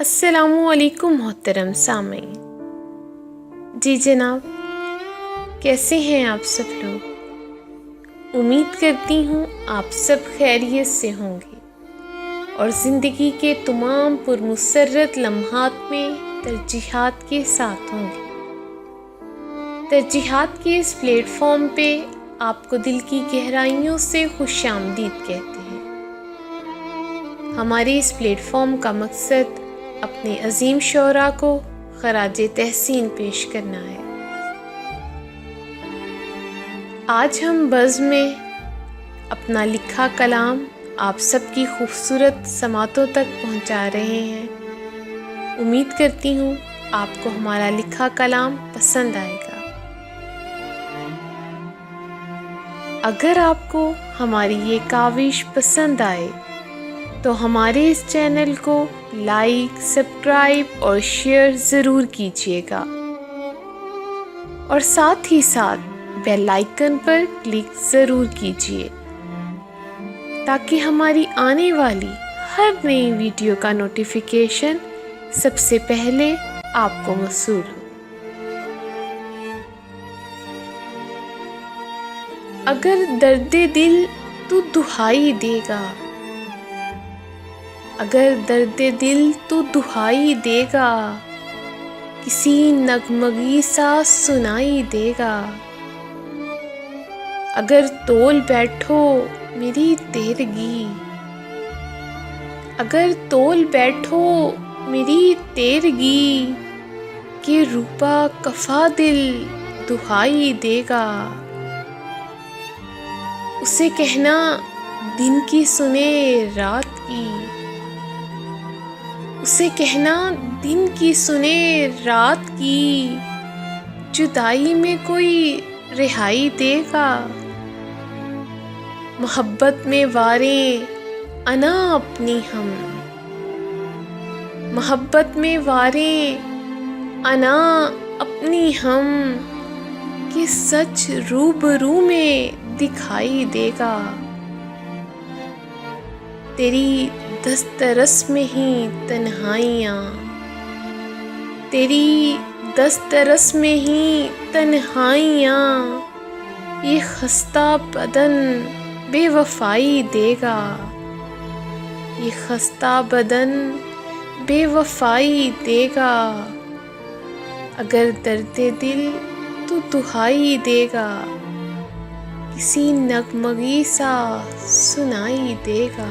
अस्सलामुअलैकुम मोहतरम सामीन। जी जनाब, कैसे हैं आप सब लोग? उम्मीद करती हूँ आप सब खैरियत से होंगे और ज़िंदगी के तमाम पुरमुसर्रत लम्हात में तरजीहात के साथ होंगे। तरजीहात के इस प्लेटफॉर्म पे आपको दिल की गहराइयों से खुशामदीद कहते हैं। हमारे इस प्लेटफॉर्म का मकसद अपने अजीम शोरा को खराज तहसीन पेश करना है। आज हम बज़्म में अपना लिखा कलाम आप सबकी खूबसूरत समातों तक पहुंचा रहे हैं। उम्मीद करती हूँ आपको हमारा लिखा कलाम पसंद आएगा। अगर आपको हमारी ये काविश पसंद आए तो हमारे इस चैनल को लाइक, सब्सक्राइब और शेयर ज़रूर कीजिएगा और साथ ही साथ बेल आइकन पर क्लिक ज़रूर कीजिए ताकि हमारी आने वाली हर नई वीडियो का नोटिफिकेशन सबसे पहले आपको मौसूल हो। अगर दर्दे दिल तू दुहाई देगा, अगर दर्दे दिल तू दुहाई देगा, किसी नगमगी सा सुनाई देगा। अगर तोल बैठो मेरी तेरगी, अगर तोल बैठो मेरी तेरगी, कि रूपा कफा दिल दुहाई देगा। उसे कहना दिन की सुने रात की, उसे कहना दिन की सुने रात की, जुदाई में कोई रिहाई देगा। मोहब्बत में वारें अना अपनी हम, मोहब्बत में वारें अना अपनी हम, कि सच रूबरू में दिखाई देगा। तेरी दस्तरस में ही तन्हाइयाँ, तेरी दस्तरस में ही तन्हाइयाँ, ये खस्ता बदन बेवफाई देगा, ये खस्ता बदन बेवफाई देगा। अगर दर्दे दिल तो दुहाई देगा, किसी नगमगी सा सुनाई देगा।